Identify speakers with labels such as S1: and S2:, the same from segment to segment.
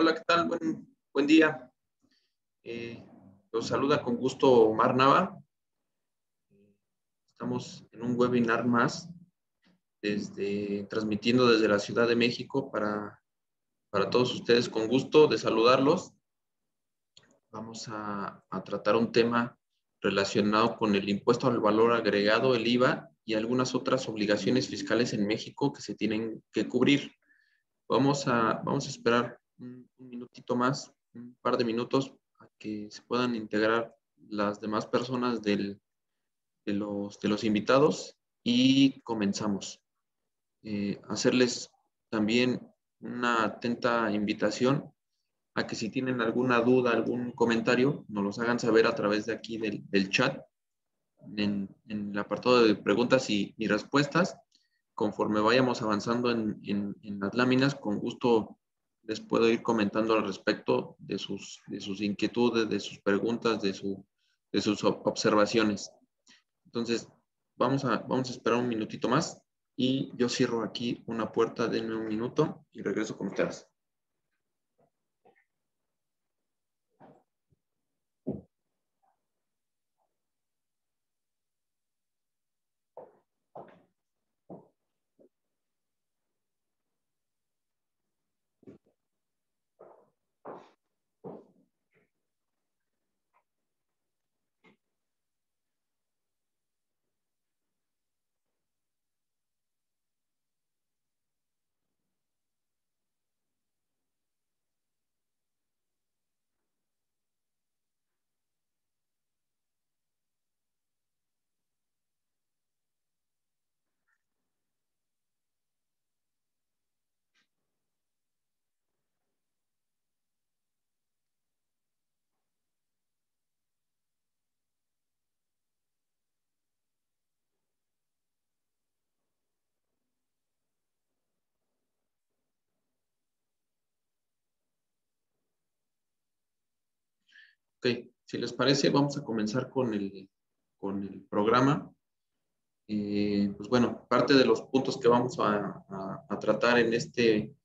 S1: Hola, ¿qué tal? Buen día. Los saluda con gusto Omar Nava. Estamos en un webinar más, transmitiendo desde la Ciudad de México para todos ustedes. Con gusto de saludarlos. Vamos a tratar un tema relacionado con el impuesto al valor agregado, el IVA, y algunas otras obligaciones fiscales en México que se tienen que cubrir. Vamos a esperar un minutito más, un par de minutos, a que se puedan integrar las demás personas de los invitados y comenzamos. Hacerles también una atenta invitación a que si tienen alguna duda, algún comentario, nos los hagan saber a través de aquí del chat, en el apartado de preguntas y respuestas. Conforme vayamos avanzando en las láminas, con gusto les puedo ir comentando al respecto de sus inquietudes, de sus preguntas, de sus observaciones. Entonces, vamos a esperar un minutito más y yo cierro aquí una puerta, denme un minuto y regreso con ustedes. Ok, si les parece, vamos a comenzar con el programa. Pues bueno, parte de los puntos que vamos a tratar en este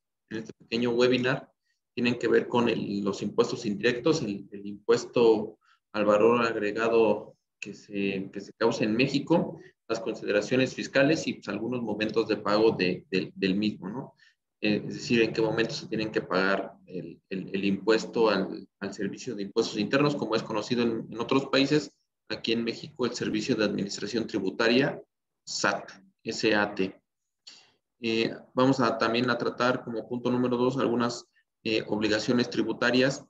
S1: pequeño webinar tienen que ver con los impuestos indirectos, el impuesto al valor agregado que se causa en México, las consideraciones fiscales y pues, algunos momentos de pago del mismo, ¿no? Es decir, en qué momento se tienen que pagar el impuesto al servicio de impuestos internos, como es conocido en otros países. Aquí en México, el Servicio de Administración Tributaria, SAT, SAT. Vamos también a tratar como punto número 2 algunas obligaciones tributarias,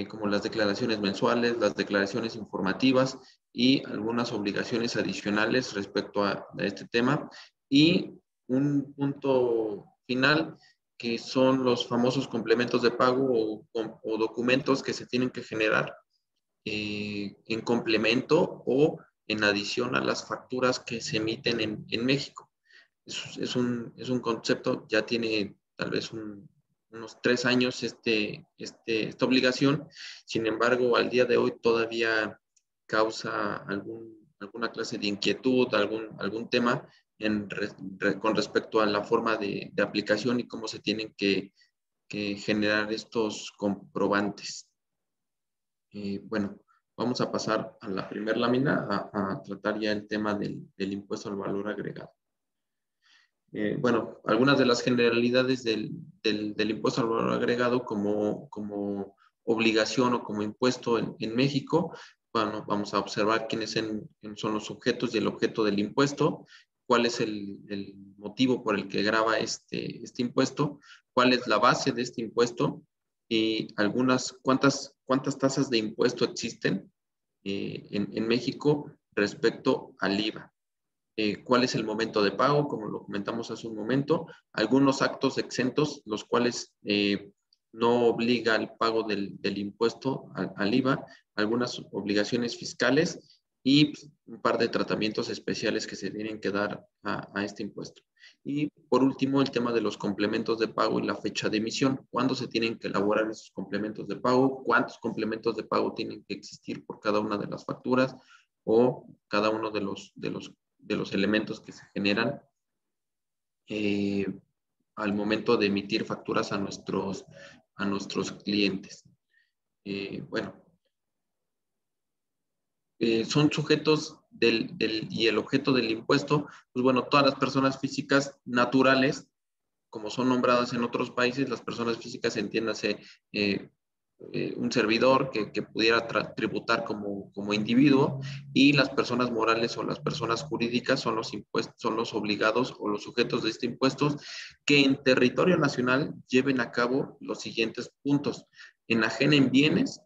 S1: como las declaraciones mensuales, las declaraciones informativas y algunas obligaciones adicionales respecto a este tema. Y un punto final, que son los famosos complementos de pago o documentos que se tienen que generar en complemento o en adición a las facturas que se emiten en México. Es un concepto, ya tiene tal vez unos 3 años esta obligación. Sin embargo, al día de hoy todavía causa alguna clase de inquietud, algún tema con respecto a la forma de aplicación y cómo se tienen que generar estos comprobantes. Bueno, vamos a pasar a la primera lámina a tratar ya el tema del impuesto al valor agregado. Bueno, algunas de las generalidades del impuesto al valor agregado como obligación o como impuesto en México. Bueno, vamos a observar quiénes son los sujetos y el objeto del impuesto, cuál es el motivo por el que grava este impuesto, cuál es la base de este impuesto y cuántas tasas de impuesto existen en México respecto al IVA. Cuál es el momento de pago, como lo comentamos hace un momento, algunos actos exentos, los cuales no obliga al pago del impuesto al IVA, algunas obligaciones fiscales y pues, un par de tratamientos especiales que se tienen que dar a este impuesto. Y por último, el tema de los complementos de pago y la fecha de emisión. ¿Cuándo se tienen que elaborar esos complementos de pago? ¿Cuántos complementos de pago tienen que existir por cada una de las facturas o cada uno de los elementos que se generan al momento de emitir facturas a a nuestros clientes. Bueno, son sujetos y el objeto del impuesto, pues bueno, todas las personas físicas naturales, como son nombradas en otros países, las personas físicas, entiéndase, un servidor que pudiera tributar como individuo, y las personas morales o las personas jurídicas son los impuestos, son los obligados o los sujetos de este impuesto que en territorio nacional lleven a cabo los siguientes puntos: enajenen bienes,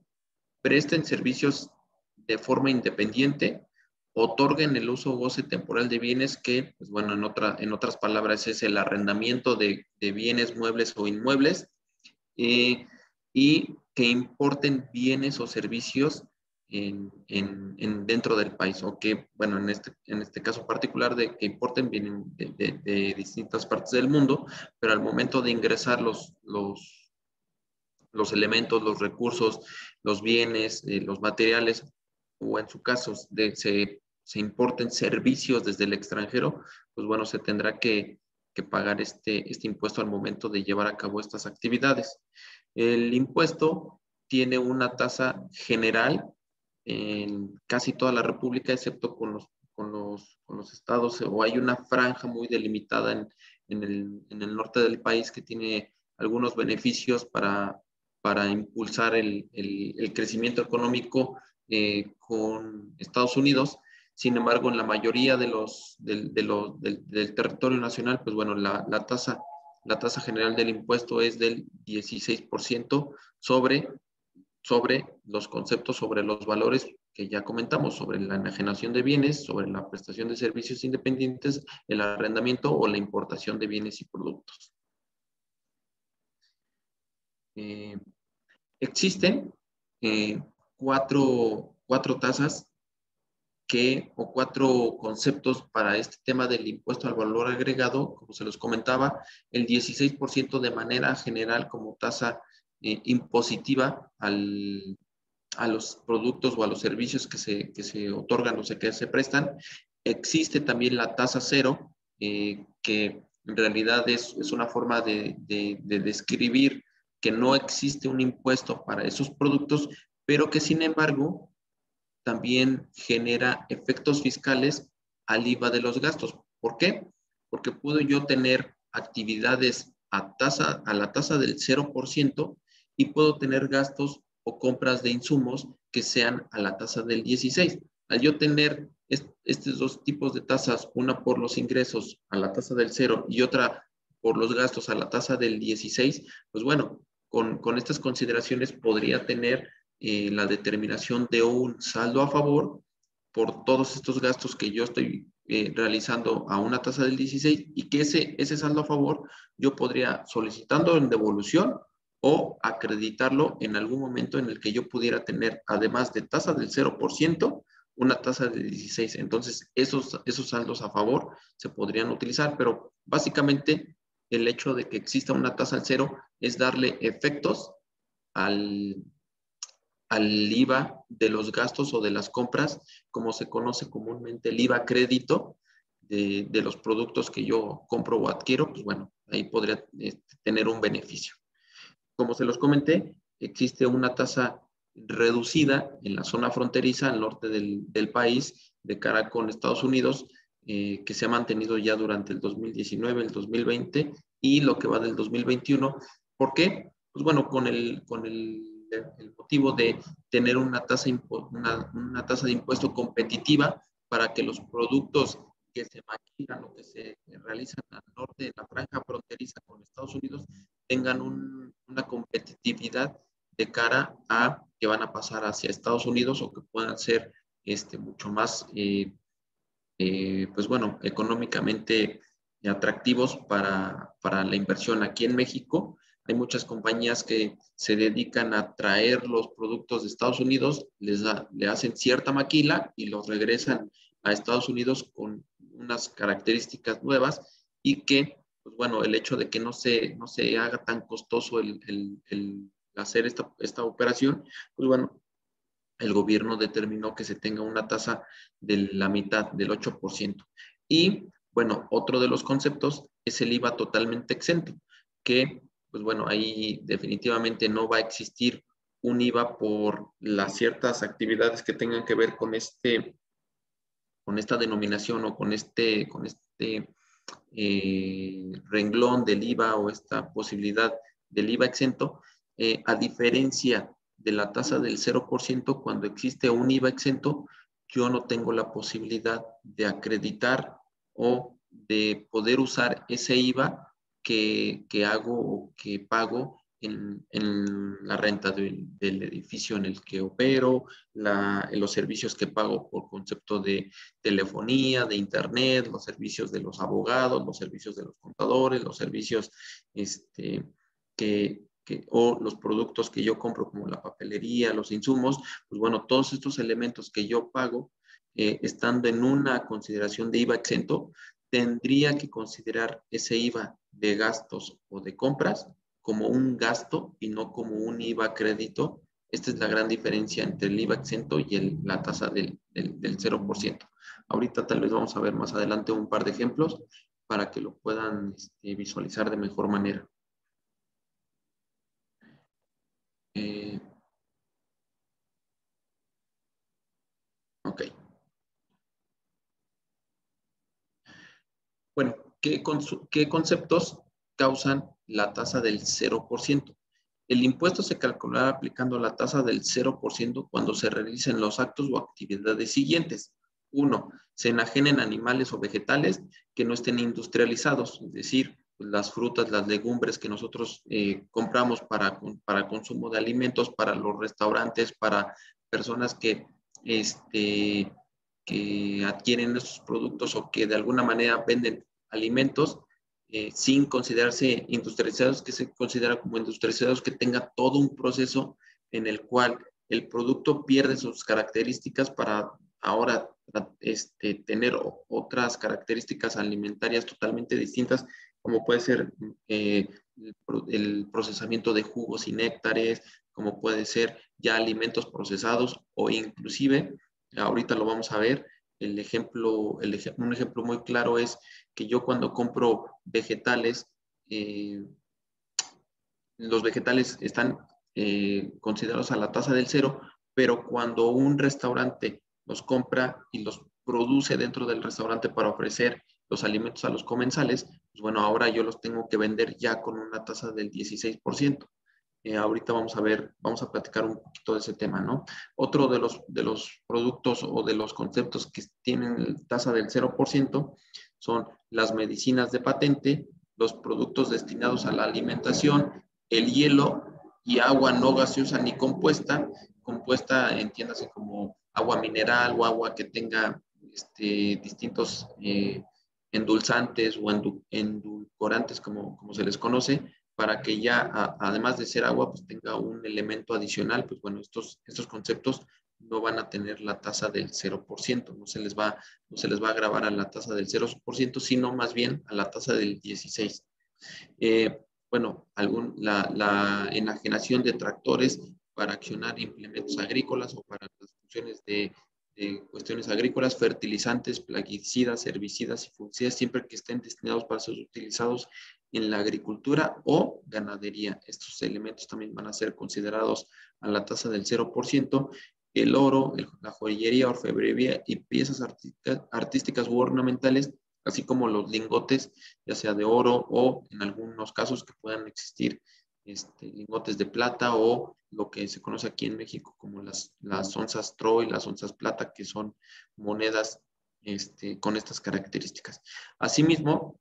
S1: presten servicios de forma independiente, otorguen el uso o goce temporal de bienes que, pues bueno, en otras palabras es el arrendamiento de bienes muebles o inmuebles, y que importen bienes o servicios dentro del país, o que, bueno, en este caso particular, de que importen bienes de distintas partes del mundo, pero al momento de ingresar los elementos, los recursos, los bienes, los materiales, o en su caso se importen servicios desde el extranjero, pues bueno, se tendrá que pagar este impuesto al momento de llevar a cabo estas actividades. El impuesto tiene una tasa general en casi toda la República, excepto con los estados, o hay una franja muy delimitada en el norte del país que tiene algunos beneficios para impulsar el crecimiento económico con Estados Unidos. Sin embargo, en la mayoría del territorio nacional, pues bueno, la tasa general del impuesto es del 16% sobre los conceptos, sobre los valores que ya comentamos, sobre la enajenación de bienes, sobre la prestación de servicios independientes, el arrendamiento o la importación de bienes y productos. Existen cuatro tasas o cuatro conceptos para este tema del impuesto al valor agregado. Como se los comentaba, el 16% de manera general como tasa impositiva a los productos o a los servicios que se otorgan o que se prestan. Existe también la tasa cero, que en realidad es una forma de describir que no existe un impuesto para esos productos, pero que sin embargo también genera efectos fiscales al IVA de los gastos. ¿Por qué? Porque puedo yo tener actividades a la tasa del 0% y puedo tener gastos o compras de insumos que sean a la tasa del 16%. Al yo tener estos dos tipos de tasas, una por los ingresos a la tasa del 0 y otra por los gastos a la tasa del 16, pues bueno, con estas consideraciones podría tener la determinación de un saldo a favor por todos estos gastos que yo estoy realizando a una tasa del 16, y que ese saldo a favor yo podría solicitando en devolución o acreditarlo en algún momento en el que yo pudiera tener, además de tasa del 0%, una tasa de 16. Entonces, esos saldos a favor se podrían utilizar, pero básicamente el hecho de que exista una tasa al cero es darle efectos al IVA de los gastos o de las compras, como se conoce comúnmente el IVA crédito de los productos que yo compro o adquiero. Pues bueno, ahí podría tener un beneficio. Como se los comenté, existe una tasa reducida en la zona fronteriza al norte del país, de cara con Estados Unidos, que se ha mantenido ya durante el 2019, el 2020 y lo que va del 2021. ¿Por qué? Pues bueno, con el motivo de tener una tasa de impuesto competitiva para que los productos que se maquilan o que se realizan al norte de la franja fronteriza con Estados Unidos tengan una competitividad de cara a que van a pasar hacia Estados Unidos, o que puedan ser mucho más, pues bueno, económicamente atractivos para la inversión aquí en México. Hay muchas compañías que se dedican a traer los productos de Estados Unidos, le hacen cierta maquila y los regresan a Estados Unidos con unas características nuevas, y que, pues bueno, el hecho de que no se haga tan costoso el hacer esta operación, pues bueno, el gobierno determinó que se tenga una tasa de la mitad, del 8%. Y bueno, otro de los conceptos es el IVA totalmente exento, que pues bueno, ahí definitivamente no va a existir un IVA por las ciertas actividades que tengan que ver con esta denominación o con este renglón del IVA o esta posibilidad del IVA exento, a diferencia de la tasa del 0%, cuando existe un IVA exento, yo no tengo la posibilidad de acreditar o de poder usar ese IVA que hago o que pago en la renta del edificio en el que opero, en los servicios que pago por concepto de telefonía, de internet, los servicios de los abogados, los servicios de los contadores, los servicios o los productos que yo compro como la papelería, los insumos, pues bueno, todos estos elementos que yo pago, estando en una consideración de IVA exento, tendría que considerar ese IVA de gastos o de compras como un gasto y no como un IVA crédito. Esta es la gran diferencia entre el IVA exento y la tasa del 0%. Ahorita tal vez vamos a ver más adelante un par de ejemplos para que lo puedan visualizar de mejor manera. Ok. Bueno, ¿qué conceptos causan la tasa del 0%? El impuesto se calculará aplicando la tasa del 0% cuando se realicen los actos o actividades siguientes. 1. Se enajenen animales o vegetales que no estén industrializados, es decir, pues, las frutas, las legumbres que nosotros compramos para consumo de alimentos, para los restaurantes, para personas que adquieren estos productos o que de alguna manera venden alimentos sin considerarse industrializados, que se considera como industrializados, que tenga todo un proceso en el cual el producto pierde sus características para ahora tener otras características alimentarias totalmente distintas, como puede ser el procesamiento de jugos y néctares, como puede ser ya alimentos procesados o inclusive, ahorita lo vamos a ver, un ejemplo muy claro es que yo cuando compro vegetales, los vegetales están considerados a la tasa del 0, pero cuando un restaurante los compra y los produce dentro del restaurante para ofrecer los alimentos a los comensales, pues bueno, ahora yo los tengo que vender ya con una tasa del 16%. Ahorita vamos a platicar un poquito de ese tema, ¿no? Otro de los productos o de los conceptos que tienen tasa del 0% son las medicinas de patente, los productos destinados a la alimentación, el hielo y agua no gaseosa ni compuesta. Compuesta, entiéndase como agua mineral o agua que tenga distintos endulzantes o endulcorantes, como se les conoce, para que ya, además de ser agua, pues tenga un elemento adicional. Pues bueno, estos conceptos no van a tener la tasa del 0%, no se les va a grabar a la tasa del 0%, sino más bien a la tasa del 16%. Bueno, la enajenación de tractores para accionar implementos agrícolas o para las funciones de cuestiones agrícolas, fertilizantes, plaguicidas, herbicidas y fungicidas, siempre que estén destinados para ser utilizados en la agricultura o ganadería. Estos elementos también van a ser considerados a la tasa del 0%. El oro, la joyería, orfebrería y piezas artísticas u ornamentales, así como los lingotes, ya sea de oro o en algunos casos que puedan existir lingotes de plata o lo que se conoce aquí en México como las onzas Troy, las onzas plata, que son monedas con estas características. Asimismo,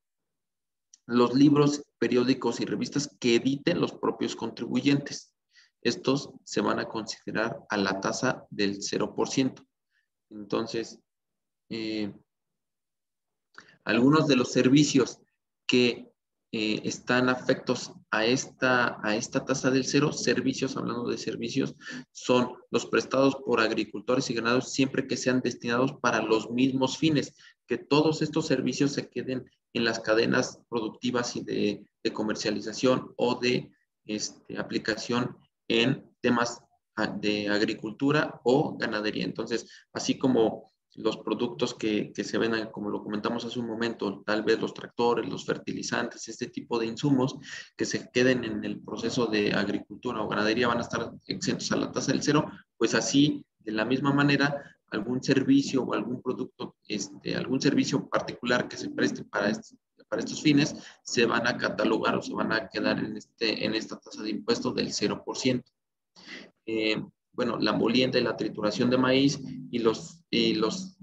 S1: los libros, periódicos y revistas que editen los propios contribuyentes. Estos se van a considerar a la tasa del 0%. Entonces, algunos de los servicios que están afectos a esta tasa del 0, servicios, hablando de servicios, son los prestados por agricultores y ganaderos siempre que sean destinados para los mismos fines, que todos estos servicios se queden en las cadenas productivas y de comercialización o de aplicación en temas de agricultura o ganadería. Entonces, así como los productos que se ven, como lo comentamos hace un momento, tal vez los tractores, los fertilizantes, este tipo de insumos que se queden en el proceso de agricultura o ganadería van a estar exentos a la tasa del cero, pues así, de la misma manera, algún servicio o algún producto, algún servicio particular que se preste para estos fines, se van a catalogar o se van a quedar en esta tasa de impuestos del 0%. Bueno, la molienda y la trituración de maíz y los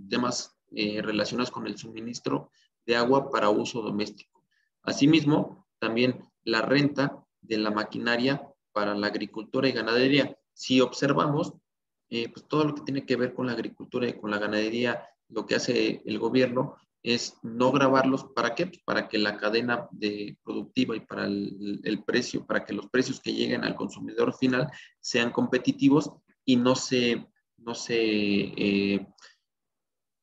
S1: temas relacionados con el suministro de agua para uso doméstico. Asimismo, también la renta de la maquinaria para la agricultura y ganadería. Si observamos, pues todo lo que tiene que ver con la agricultura y con la ganadería, lo que hace el gobierno es no gravarlos. ¿Para qué? Pues para que la cadena productiva y para el precio, para que los precios que lleguen al consumidor final sean competitivos y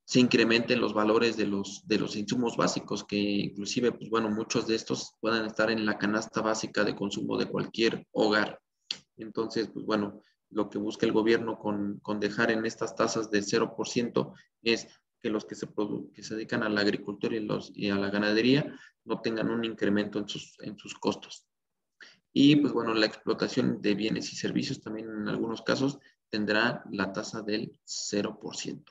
S1: se incrementen los valores de los insumos básicos, que inclusive, pues bueno, muchos de estos puedan estar en la canasta básica de consumo de cualquier hogar. Entonces, pues bueno, lo que busca el gobierno con dejar en estas tasas de 0% es que los que se dedican a la agricultura y a la ganadería no tengan un incremento en sus costos. Y pues bueno, la explotación de bienes y servicios también en algunos casos tendrá la tasa del 0%.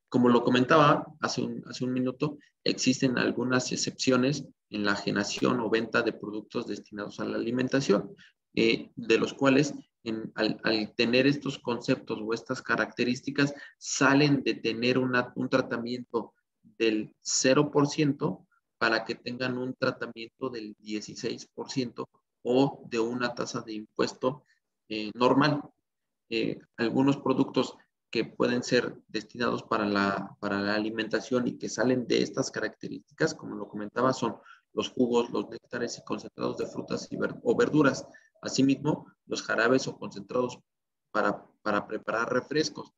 S1: Como lo comentaba hace un minuto, existen algunas excepciones en la generación o venta de productos destinados a la alimentación, de los cuales al tener estos conceptos o estas características, salen de tener un tratamiento del 0% para que tengan un tratamiento del 16% o de una tasa de impuesto normal. Algunos productos que pueden ser destinados para la alimentación y que salen de estas características, como lo comentaba, son los jugos, los néctares y concentrados de frutas o verduras. Asimismo, los jarabes o concentrados para preparar refrescos,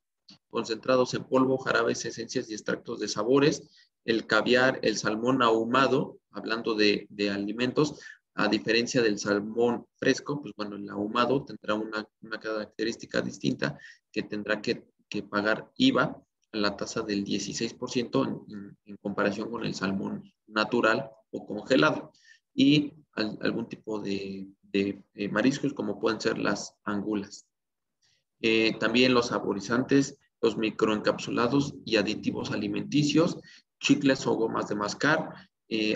S1: concentrados en polvo, jarabes, esencias y extractos de sabores, el caviar, el salmón ahumado, hablando de alimentos, a diferencia del salmón fresco, pues bueno, el ahumado tendrá una característica distinta, que tendrá que pagar IVA a la tasa del 16% en comparación con el salmón natural o congelado. Y algún tipo de mariscos, como pueden ser las angulas. También los saborizantes, los microencapsulados y aditivos alimenticios, chicles o gomas de mascar,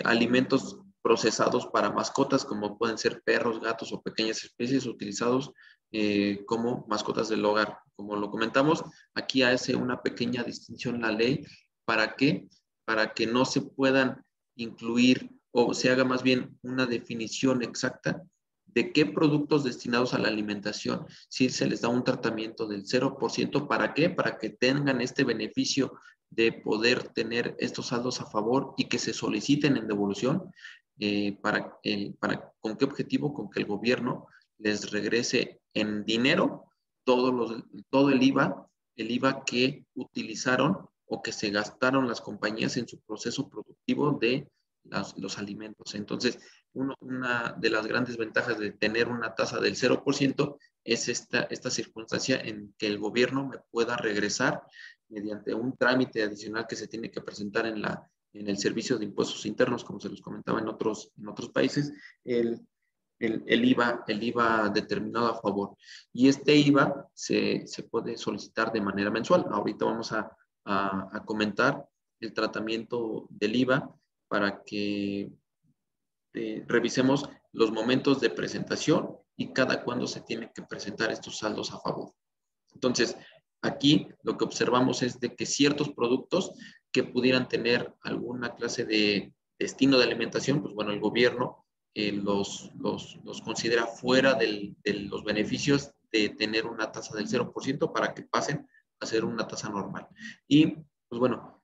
S1: alimentos procesados para mascotas, como pueden ser perros, gatos o pequeñas especies utilizados como mascotas del hogar. Como lo comentamos, aquí hace una pequeña distinción la ley. ¿Para qué? Para que no se puedan incluir o se haga más bien una definición exacta de qué productos destinados a la alimentación si se les da un tratamiento del 0%. ¿Para qué? Para que tengan este beneficio de poder tener estos saldos a favor y que se soliciten en devolución. ¿Con qué objetivo? Con que el gobierno les regrese en dinero todo el IVA que utilizaron o que se gastaron las compañías en su proceso productivo de los alimentos. Entonces, una de las grandes ventajas de tener una tasa del 0% es esta circunstancia en que el gobierno me pueda regresar mediante un trámite adicional que se tiene que presentar en el Servicio de Impuestos Internos, como se los comentaba en otros países, el IVA determinado a favor. Y este IVA se puede solicitar de manera mensual. Ahorita vamos a comentar el tratamiento del IVA para que revisemos los momentos de presentación y cada cuándo se tienen que presentar estos saldos a favor. Entonces, aquí lo que observamos es de que ciertos productos que pudieran tener alguna clase de destino de alimentación, pues bueno, el gobierno los considera fuera de los beneficios de tener una tasa del 0% para que pasen a ser una tasa normal. Y, pues bueno,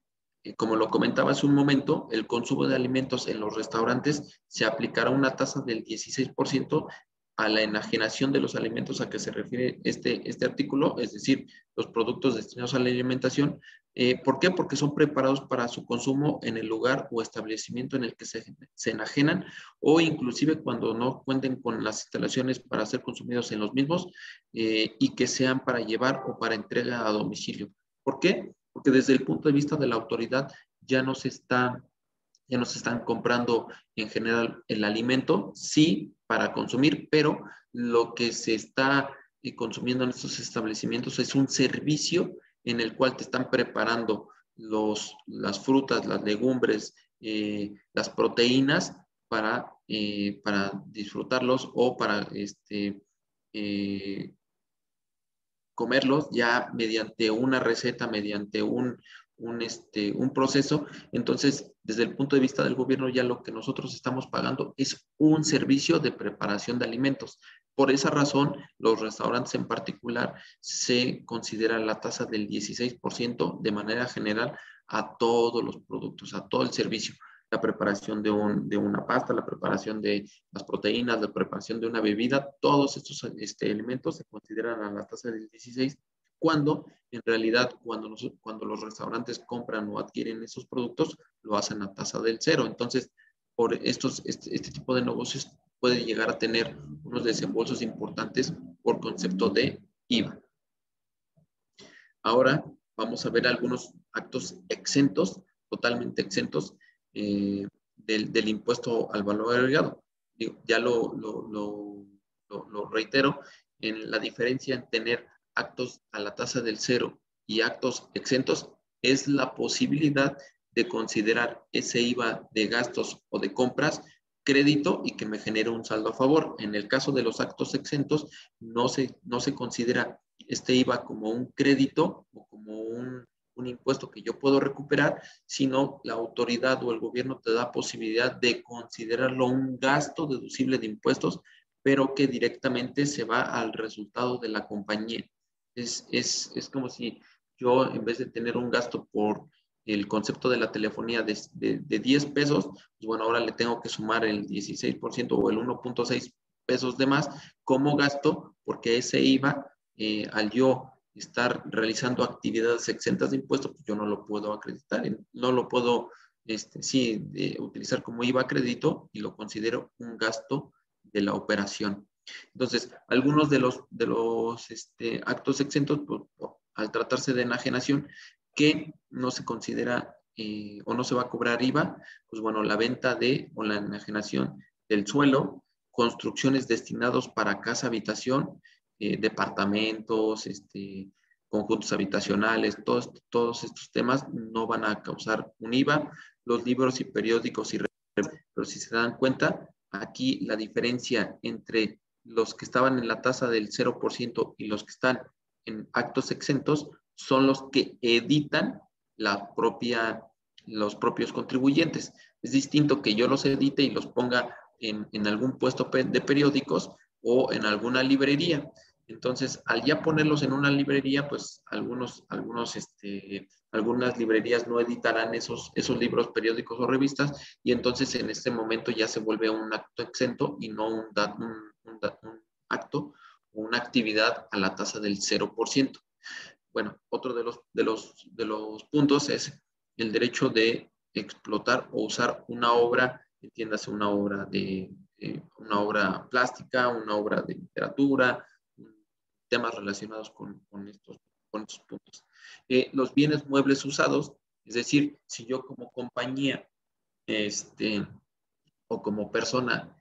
S1: como lo comentaba hace un momento, el consumo de alimentos en los restaurantes se aplicará una tasa del 16% a la enajenación de los alimentos a que se refiere este artículo, es decir, los productos destinados a la alimentación, ¿Por qué? Porque son preparados para su consumo en el lugar o establecimiento en el que se enajenan, o inclusive cuando no cuenten con las instalaciones para ser consumidos en los mismos, y que sean para llevar o para entrega a domicilio. ¿Por qué? Porque desde el punto de vista de la autoridad ya no se están comprando en general el alimento, sí, para consumir, pero lo que se está consumiendo en estos establecimientos es un servicio en el cual te están preparando las frutas, las legumbres, las proteínas para disfrutarlos o para comerlos ya mediante una receta, mediante un proceso. Entonces, desde el punto de vista del gobierno, ya lo que nosotros estamos pagando es un servicio de preparación de alimentos. Por esa razón, los restaurantes en particular se considera la tasa del 16% de manera general a todos los productos, a todo el servicio. La preparación de una pasta, la preparación de las proteínas, la preparación de una bebida, todos estos elementos se consideran a la tasa del 16, cuando en realidad cuando los restaurantes compran o adquieren esos productos, lo hacen a tasa del 0. Entonces, por este tipo de negocios puede llegar a tener unos desembolsos importantes por concepto de IVA. Ahora vamos a ver algunos actos exentos, totalmente exentos, del impuesto al valor agregado. Ya lo reitero, en la diferencia en tener actos a la tasa del 0 y actos exentos es la posibilidad de considerar ese IVA de gastos o de compras crédito y que me genere un saldo a favor. En el caso de los actos exentos, no se considera este IVA como un crédito o como un impuesto que yo puedo recuperar, sino la autoridad o el gobierno te da posibilidad de considerarlo un gasto deducible de impuestos, pero que directamente se va al resultado de la compañía. Es como si yo, en vez de tener un gasto por el concepto de la telefonía de 10 pesos, pues bueno, ahora le tengo que sumar el 16% o el 1.6 pesos de más como gasto, porque ese IVA, al yo estar realizando actividades exentas de impuestos, pues yo no lo puedo acreditar, no lo puedo utilizar como IVA crédito y lo considero un gasto de la operación. Entonces, algunos de los actos exentos, pues, al tratarse de enajenación, que no se considera o no se va a cobrar IVA, pues bueno, la venta o la enajenación del suelo, construcciones destinados para casa, habitación, departamentos, conjuntos habitacionales, todos estos temas no van a causar un IVA. Los libros y periódicos, pero si se dan cuenta, aquí la diferencia entre los que estaban en la tasa del 0% y los que están en actos exentos son los que editan los propios contribuyentes. Es distinto que yo los edite y los ponga en algún puesto de periódicos o en alguna librería. Entonces, al ya ponerlos en una librería, pues algunas librerías no editarán esos libros, periódicos o revistas, y entonces en este momento ya se vuelve un acto exento y no un acto o una actividad a la tasa del 0%. Bueno, otro de los puntos es el derecho de explotar o usar una obra, entiéndase una obra una obra plástica, una obra de literatura, temas relacionados con estos puntos. Los bienes muebles usados, es decir, si yo como compañía o como persona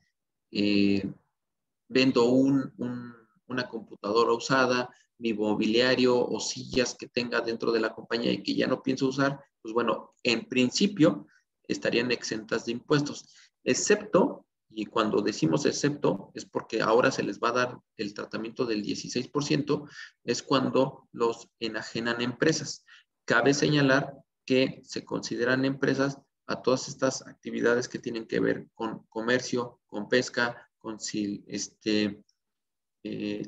S1: vendo una computadora usada, mi mobiliario o sillas que tenga dentro de la compañía y que ya no pienso usar, pues bueno, en principio estarían exentas de impuestos, excepto, y cuando decimos excepto, es porque ahora se les va a dar el tratamiento del 16%, es cuando los enajenan empresas. Cabe señalar que se consideran empresas a todas estas actividades que tienen que ver con comercio, con pesca,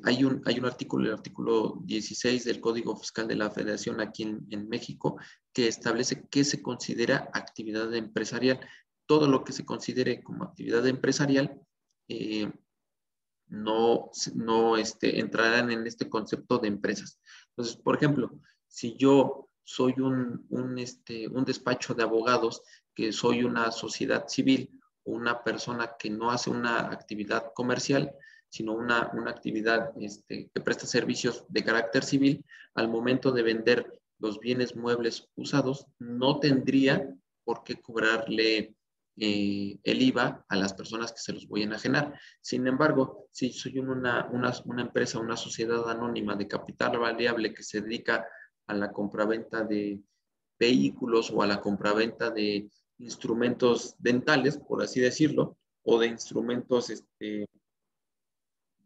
S1: hay un artículo, el artículo 16 del Código Fiscal de la Federación aquí en México, que establece que se considera actividad empresarial. Todo lo que se considere como actividad empresarial no entrarán en este concepto de empresas. Entonces, por ejemplo, si yo soy un despacho de abogados, que soy una sociedad civil, o una persona que no hace una actividad comercial, sino una actividad que presta servicios de carácter civil, al momento de vender los bienes muebles usados, no tendría por qué cobrarle el IVA a las personas que se los voy a enajenar. Sin embargo, si soy una empresa, una sociedad anónima de capital variable que se dedica a la compraventa de vehículos o a la compraventa de instrumentos dentales, por así decirlo, o de instrumentos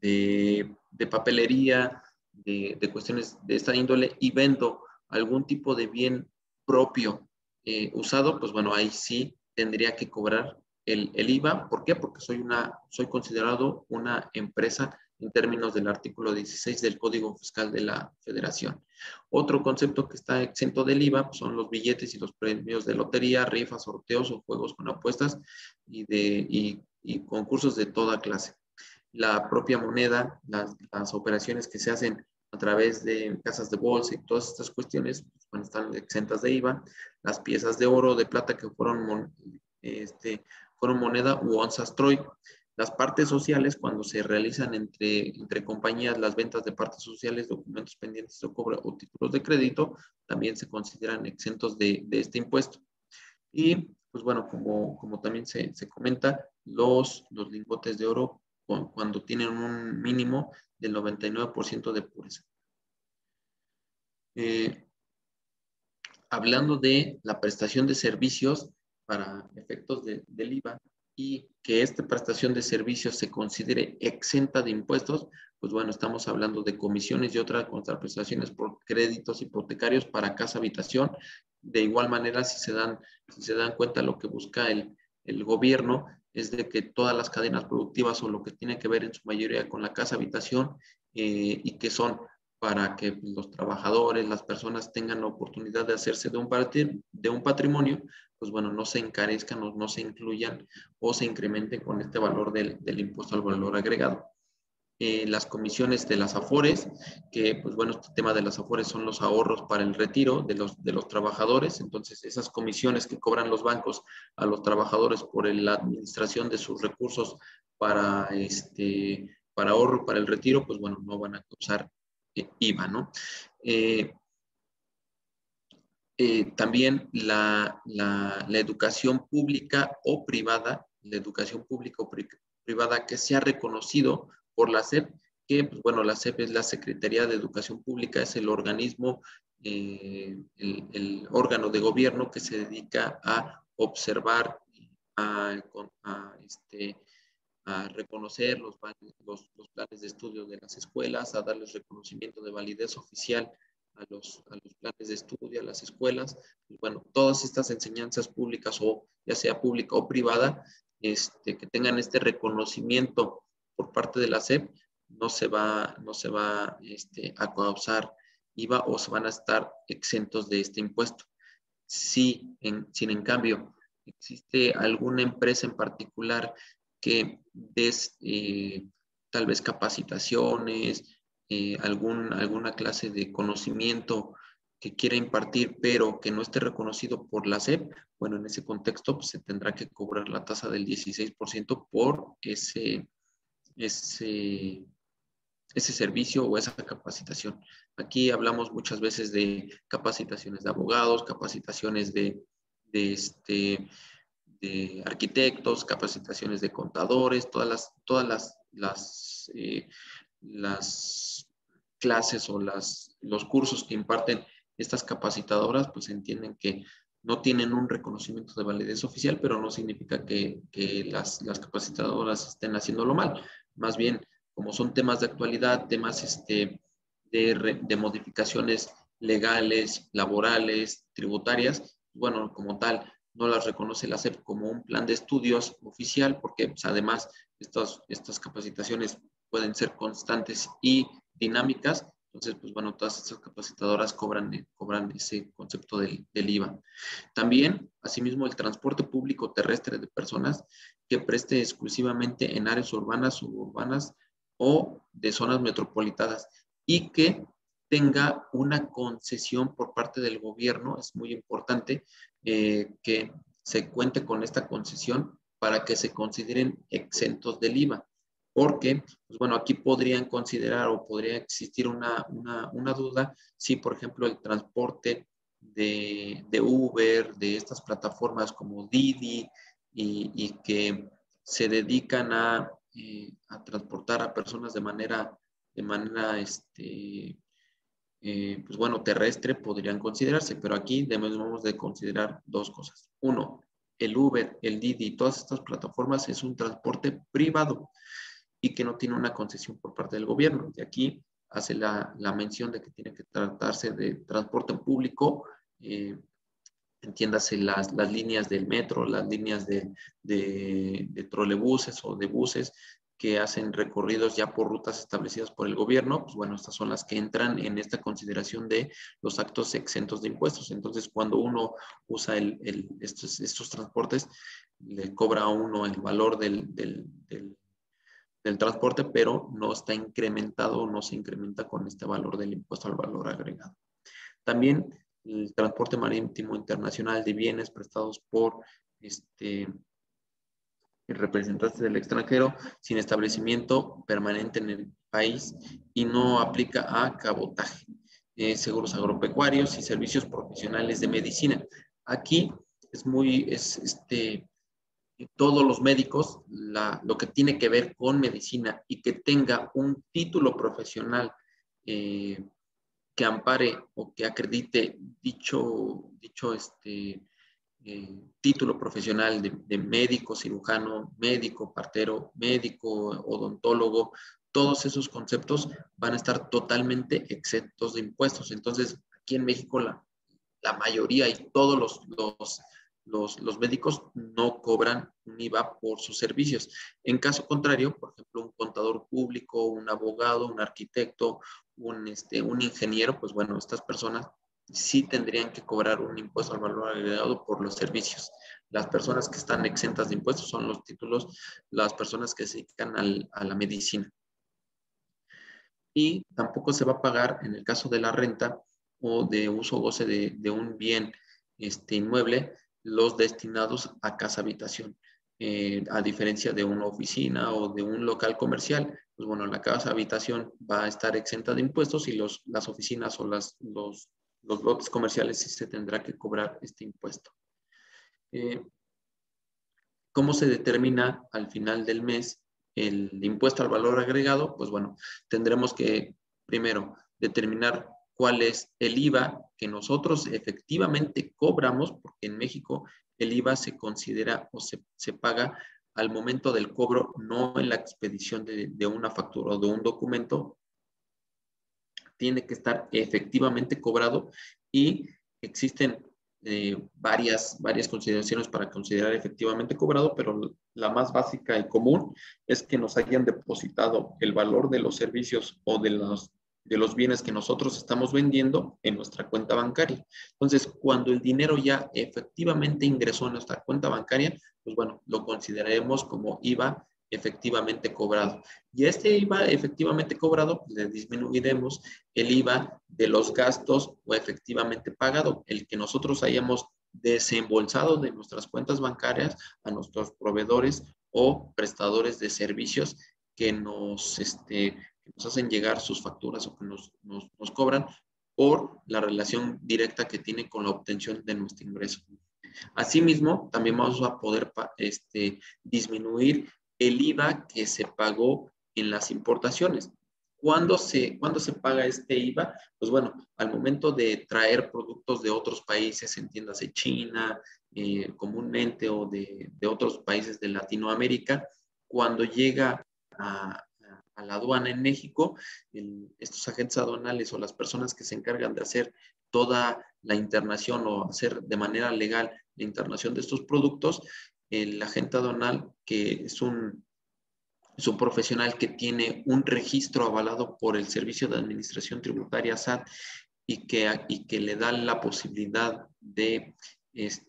S1: de papelería, de cuestiones de esta índole, y vendo algún tipo de bien propio usado, pues bueno, ahí sí tendría que cobrar el IVA. ¿Por qué? Porque soy considerado una empresa en términos del artículo 16 del Código Fiscal de la Federación. Otro concepto que está exento del IVA pues son los billetes y los premios de lotería, rifas, sorteos o juegos con apuestas y concursos de toda clase. La propia moneda, las operaciones que se hacen a través de casas de bolsa y todas estas cuestiones, pues, bueno, están exentas de IVA. Las piezas de oro, de plata que fueron moneda u onzas Troy. Las partes sociales, cuando se realizan entre compañías, las ventas de partes sociales, documentos pendientes de cobro o títulos de crédito, también se consideran exentos de este impuesto. Y, pues bueno, como también se comenta, los lingotes de oro cuando tienen un mínimo del 99% de pureza. Hablando de la prestación de servicios para efectos del IVA y que esta prestación de servicios se considere exenta de impuestos, pues bueno, estamos hablando de comisiones y otras contraprestaciones por créditos hipotecarios para casa habitación. De igual manera, si se dan cuenta, lo que busca el gobierno es de que todas las cadenas productivas, o lo que tiene que ver en su mayoría con la casa habitación, y que son para que los trabajadores, las personas tengan la oportunidad de hacerse de un patrimonio, pues bueno, no se encarezcan o no se incluyan o se incrementen con este valor del impuesto al valor agregado. Las comisiones de las AFORES, que pues bueno, este tema de las AFORES son los ahorros para el retiro de los trabajadores. Entonces esas comisiones que cobran los bancos a los trabajadores por la administración de sus recursos para ahorro para el retiro, pues bueno, no van a causar IVA, ¿no? También la educación pública o privada, que sea reconocido por la SEP, que, pues bueno, la SEP es la Secretaría de Educación Pública, es el organismo, el órgano de gobierno que se dedica a observar, a reconocer los planes de estudio de las escuelas, a darles reconocimiento de validez oficial a los planes de estudio, a las escuelas. Y bueno, todas estas enseñanzas públicas, o ya sea pública o privada, que tengan este reconocimiento por parte de la SEP, no se va a causar IVA o se van a estar exentos de este impuesto. Si en cambio existe alguna empresa en particular que des tal vez capacitaciones, alguna clase de conocimiento que quiera impartir, pero que no esté reconocido por la SEP, bueno, en ese contexto pues, se tendrá que cobrar la tasa del 16% por ese servicio o esa capacitación. Aquí hablamos muchas veces de capacitaciones de abogados, capacitaciones de arquitectos, capacitaciones de contadores, todas las clases o los cursos que imparten estas capacitadoras, pues entienden que no tienen un reconocimiento de validez oficial, pero no significa que las capacitadoras estén haciéndolo mal. Más bien, como son temas de actualidad, temas de modificaciones legales, laborales, tributarias, bueno, como tal, no las reconoce la SEP como un plan de estudios oficial, porque pues, además estas capacitaciones pueden ser constantes y dinámicas. Entonces, pues bueno, todas estas capacitadoras cobran ese concepto del IVA. También, asimismo, el transporte público terrestre de personas que preste exclusivamente en áreas urbanas, suburbanas o de zonas metropolitanas, y que tenga una concesión por parte del gobierno. Es muy importante que se cuente con esta concesión para que se consideren exentos del IVA. Porque, pues bueno, aquí podrían considerar o podría existir una duda si, por ejemplo, el transporte de Uber, de estas plataformas como Didi, y que se dedican a transportar a personas de manera pues bueno, terrestre, podrían considerarse, pero aquí debemos de considerar dos cosas. Uno, el Uber, el Didi, todas estas plataformas es un transporte privado y que no tiene una concesión por parte del gobierno. Y aquí hace la mención de que tiene que tratarse de transporte público, entiéndase las líneas del metro, las líneas de trolebuses o de buses que hacen recorridos ya por rutas establecidas por el gobierno. Pues bueno, estas son las que entran en esta consideración de los actos exentos de impuestos. Entonces, cuando uno usa estos transportes, le cobra a uno el valor del transporte, pero no está incrementado, no se incrementa con este valor del impuesto al valor agregado. También el transporte marítimo internacional de bienes prestados por representantes del extranjero sin establecimiento permanente en el país y no aplica a cabotaje, seguros agropecuarios y servicios profesionales de medicina. Aquí todos los médicos, lo que tiene que ver con medicina y que tenga un título profesional que ampare o que acredite dicho título profesional de médico, cirujano, médico, partero, médico, odontólogo, todos esos conceptos van a estar totalmente exentos de impuestos. Entonces, aquí en México la mayoría y todos los médicos no cobran un IVA por sus servicios. En caso contrario, por ejemplo, un contador público, un abogado, un arquitecto, un ingeniero, pues bueno, estas personas sí tendrían que cobrar un impuesto al valor agregado por los servicios. Las personas que están exentas de impuestos son los títulos, las personas que se dedican a la medicina. Y tampoco se va a pagar en el caso de la renta o de uso o goce de un bien inmueble, los destinados a casa habitación. A diferencia de una oficina o de un local comercial, pues bueno, la casa habitación va a estar exenta de impuestos y las oficinas o los lotes comerciales sí se tendrá que cobrar este impuesto. ¿Cómo se determina al final del mes el impuesto al valor agregado? Pues bueno, tendremos que primero determinar cuál es el IVA que nosotros efectivamente cobramos, porque en México el IVA se considera o se paga al momento del cobro, no en la expedición de una factura o de un documento. Tiene que estar efectivamente cobrado y existen varias consideraciones para considerar efectivamente cobrado, pero la más básica y común es que nos hayan depositado el valor de los servicios o de los bienes que nosotros estamos vendiendo en nuestra cuenta bancaria. Entonces, cuando el dinero ya efectivamente ingresó a nuestra cuenta bancaria, pues bueno, lo consideraremos como IVA efectivamente cobrado. Y este IVA efectivamente cobrado, pues le disminuiremos el IVA de los gastos o efectivamente pagado, el que nosotros hayamos desembolsado de nuestras cuentas bancarias a nuestros proveedores o prestadores de servicios que nos hacen llegar sus facturas o que nos cobran por la relación directa que tiene con la obtención de nuestro ingreso. Asimismo, también vamos a poder disminuir el IVA que se pagó en las importaciones. ¿Cuándo se paga este IVA? Pues bueno, al momento de traer productos de otros países, entiéndase China, comúnmente, o de otros países de Latinoamérica, cuando llega a la aduana en México, estos agentes aduanales o las personas que se encargan de hacer toda la internación o hacer de manera legal la internación de estos productos, el agente aduanal, que es un profesional que tiene un registro avalado por el Servicio de Administración Tributaria SAT y que le da la posibilidad de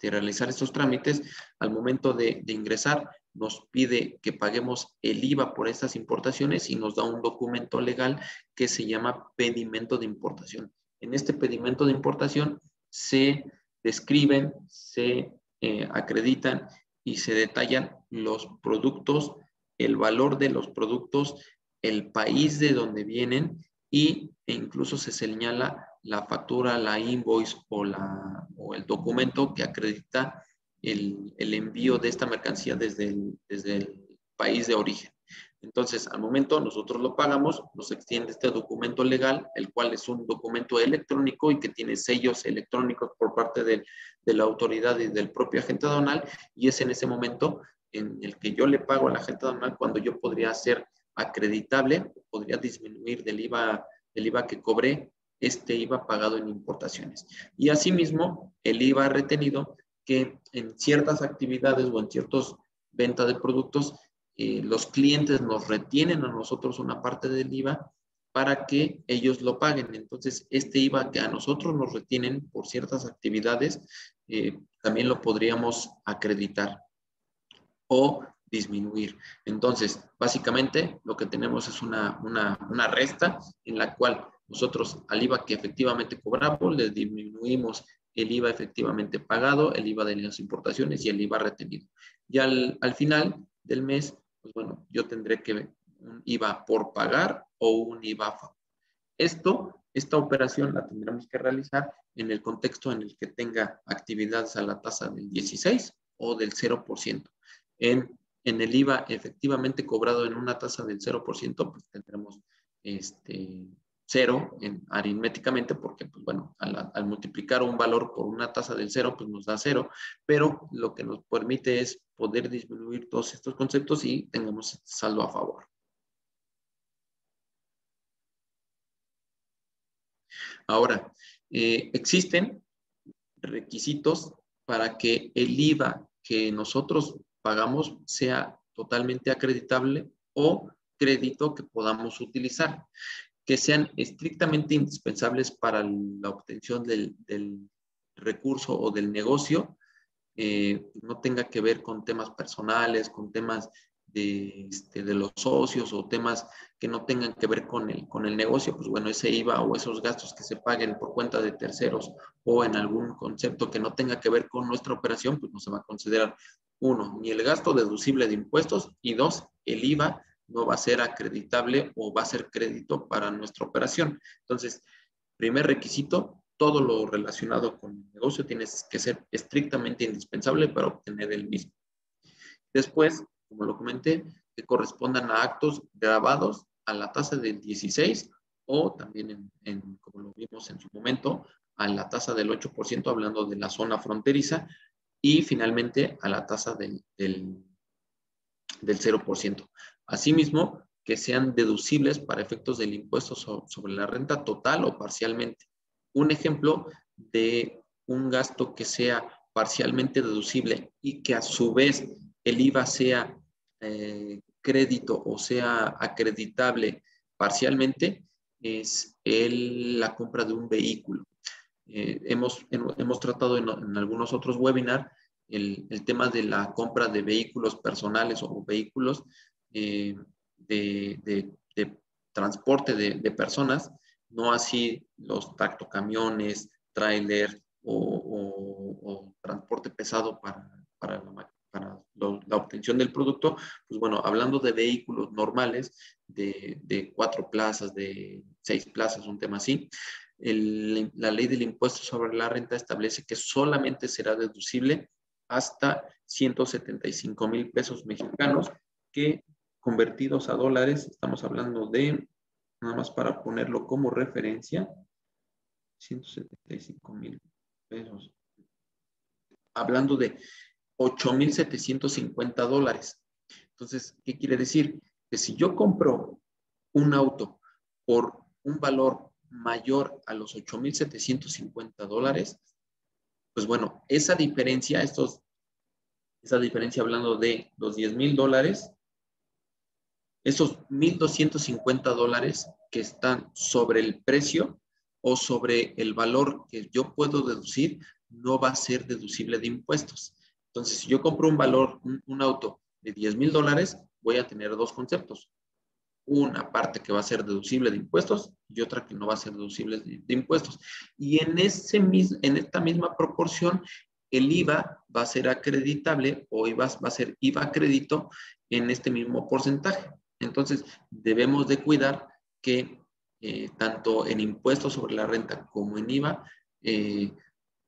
S1: realizar estos trámites, al momento de ingresar, nos pide que paguemos el IVA por estas importaciones y nos da un documento legal que se llama pedimento de importación. En este pedimento de importación se describen, se acreditan y se detallan los productos, el valor de los productos, el país de donde vienen e incluso se señala la factura, la invoice o el documento que acredita el envío de esta mercancía desde el país de origen. Entonces, al momento nosotros lo pagamos, nos extiende este documento legal, el cual es un documento electrónico y que tiene sellos electrónicos por parte de la autoridad y del propio agente aduanal, y es en ese momento en el que yo le pago al agente aduanal cuando yo podría ser acreditable, podría disminuir del IVA que cobré, este IVA pagado en importaciones. Y asimismo, el IVA retenido, que en ciertas actividades o en ciertas ventas de productos, los clientes nos retienen a nosotros una parte del IVA para que ellos lo paguen. Entonces, este IVA que a nosotros nos retienen por ciertas actividades, también lo podríamos acreditar o disminuir. Entonces, básicamente lo que tenemos es una resta en la cual nosotros al IVA que efectivamente cobramos le disminuimos el IVA efectivamente pagado, el IVA de las importaciones y el IVA retenido. Y al final del mes, pues bueno, yo tendré que un IVA por pagar o un IVA a favor. Esta operación la tendremos que realizar en el contexto en el que tenga actividades a la tasa del 16 o del 0%. En el IVA efectivamente cobrado en una tasa del 0%, pues tendremos cero aritméticamente, porque pues bueno, al multiplicar un valor por una tasa del 0, pues nos da 0, pero lo que nos permite es poder disminuir todos estos conceptos y tengamos saldo a favor. Ahora, existen requisitos para que el IVA que nosotros pagamos sea totalmente acreditable o crédito que podamos utilizar, que sean estrictamente indispensables para la obtención del recurso o del negocio, no tenga que ver con temas personales, con temas de los socios o temas que no tengan que ver con el negocio, pues bueno, ese IVA o esos gastos que se paguen por cuenta de terceros o en algún concepto que no tenga que ver con nuestra operación, pues no se va a considerar, uno, ni el gasto deducible de impuestos, y dos, el IVA no va a ser acreditable o va a ser crédito para nuestra operación. Entonces, primer requisito, todo lo relacionado con el negocio tiene que ser estrictamente indispensable para obtener el mismo. Después, como lo comenté, que correspondan a actos grabados a la tasa del 16 o también, como lo vimos en su momento, a la tasa del 8%, hablando de la zona fronteriza, y finalmente a la tasa del 0%. Asimismo, que sean deducibles para efectos del impuesto sobre la renta total o parcialmente. Un ejemplo de un gasto que sea parcialmente deducible y que a su vez el IVA sea crédito o sea acreditable parcialmente es la compra de un vehículo. Hemos tratado en algunos otros webinars el tema de la compra de vehículos personales o vehículos de transporte de personas, no así los tractocamiones, tráiler o transporte pesado para la obtención del producto. Pues bueno, hablando de vehículos normales de 4 plazas, de 6 plazas, un tema así, la ley del impuesto sobre la renta establece que solamente será deducible hasta 175,000 pesos mexicanos, que convertidos a dólares, estamos hablando de, nada más para ponerlo como referencia, 175,000 pesos. Hablando de 8,750 dólares. Entonces, ¿qué quiere decir? Que si yo compro un auto por un valor mayor a los 8,750 dólares, pues bueno, esa diferencia hablando de los 10,000 dólares, esos 1,250 dólares que están sobre el precio o sobre el valor que yo puedo deducir, no va a ser deducible de impuestos. Entonces, si yo compro un auto de $10,000, voy a tener dos conceptos. Una parte que va a ser deducible de impuestos y otra que no va a ser deducible de impuestos. Y en esta misma proporción, el IVA va a ser acreditable o va a ser IVA crédito en este mismo porcentaje. Entonces, debemos de cuidar que tanto en impuestos sobre la renta como en IVA,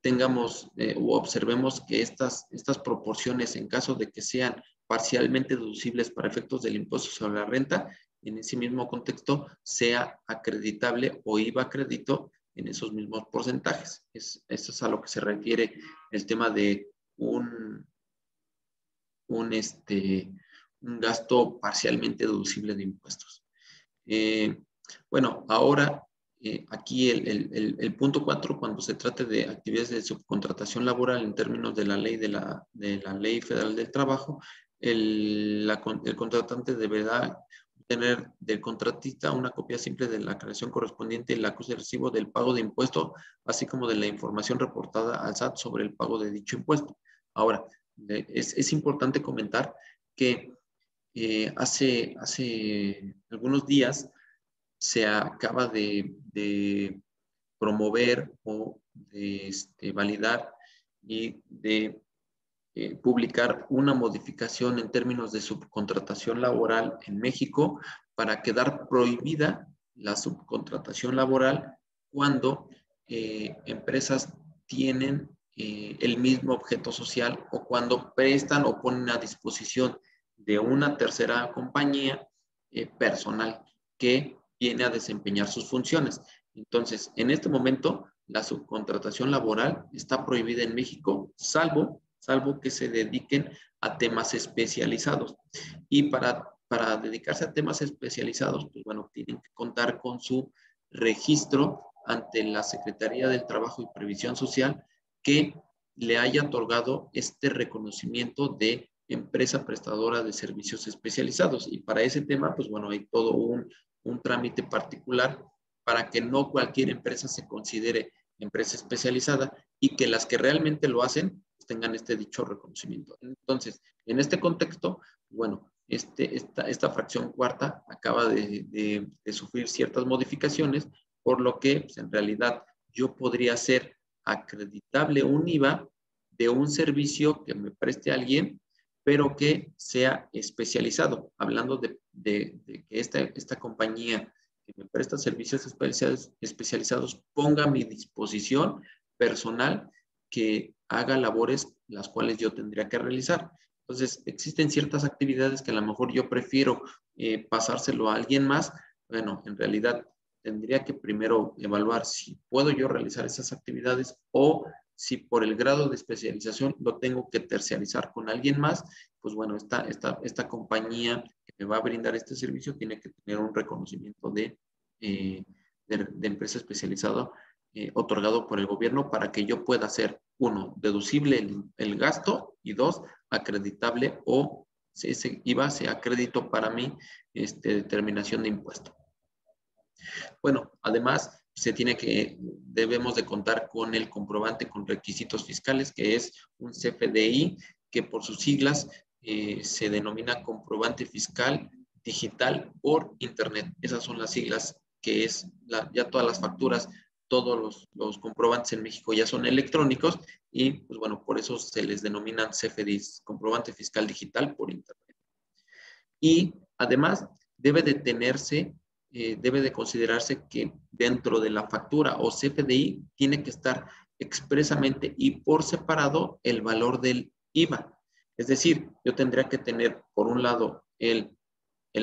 S1: tengamos o observemos que estas proporciones, en caso de que sean parcialmente deducibles para efectos del impuesto sobre la renta, en ese mismo contexto sea acreditable o IVA crédito en esos mismos porcentajes. Eso es a lo que se refiere el tema de un gasto parcialmente deducible de impuestos. Bueno, ahora aquí el punto 4, cuando se trate de actividades de subcontratación laboral en términos de la ley Ley Federal del Trabajo, el contratante deberá tener del contratista una copia simple de la aclaración correspondiente y el acuse de recibo del pago de impuesto, así como de la información reportada al SAT sobre el pago de dicho impuesto. Ahora, es importante comentar que hace algunos días se acaba de promover o de validar y de publicar una modificación en términos de subcontratación laboral en México para quedar prohibida la subcontratación laboral cuando empresas tienen el mismo objeto social o cuando prestan o ponen a disposición de una tercera compañía personal que viene a desempeñar sus funciones. Entonces, en este momento, la subcontratación laboral está prohibida en México, salvo que se dediquen a temas especializados. Y para dedicarse a temas especializados, pues bueno, tienen que contar con su registro ante la Secretaría del Trabajo y Previsión Social que le haya otorgado este reconocimiento de empresa prestadora de servicios especializados. Y para ese tema, pues bueno, hay todo un trámite particular para que no cualquier empresa se considere empresa especializada y que las que realmente lo hacen tengan dicho reconocimiento. Entonces, en este contexto, bueno, esta fracción cuarta acaba de sufrir ciertas modificaciones, por lo que pues, en realidad yo podría ser acreditable un IVA de un servicio que me preste a alguien, pero que sea especializado, hablando de que esta compañía que me presta servicios especializados ponga a mi disposición personal que haga labores las cuales yo tendría que realizar. Entonces, existen ciertas actividades que a lo mejor yo prefiero pasárselo a alguien más. Bueno, en realidad tendría que primero evaluar si puedo yo realizar esas actividades o si por el grado de especialización lo tengo que terciarizar con alguien más. Pues bueno, esta compañía que me va a brindar este servicio tiene que tener un reconocimiento de empresa especializada otorgado por el gobierno para que yo pueda hacer, uno, deducible el gasto y dos, acreditable o ese IVA sea crédito para mi determinación de impuesto. Bueno, además, debemos de contar con el comprobante con requisitos fiscales, que es un CFDI, que por sus siglas se denomina comprobante fiscal digital por Internet. Esas son las siglas que es ya todas las facturas, todos los comprobantes en México ya son electrónicos y, pues bueno, por eso se les denominan CFDIs, comprobante fiscal digital por Internet. Y además debe de considerarse que dentro de la factura o CFDI tiene que estar expresamente y por separado el valor del IVA. Es decir, yo tendría que tener, por un lado, el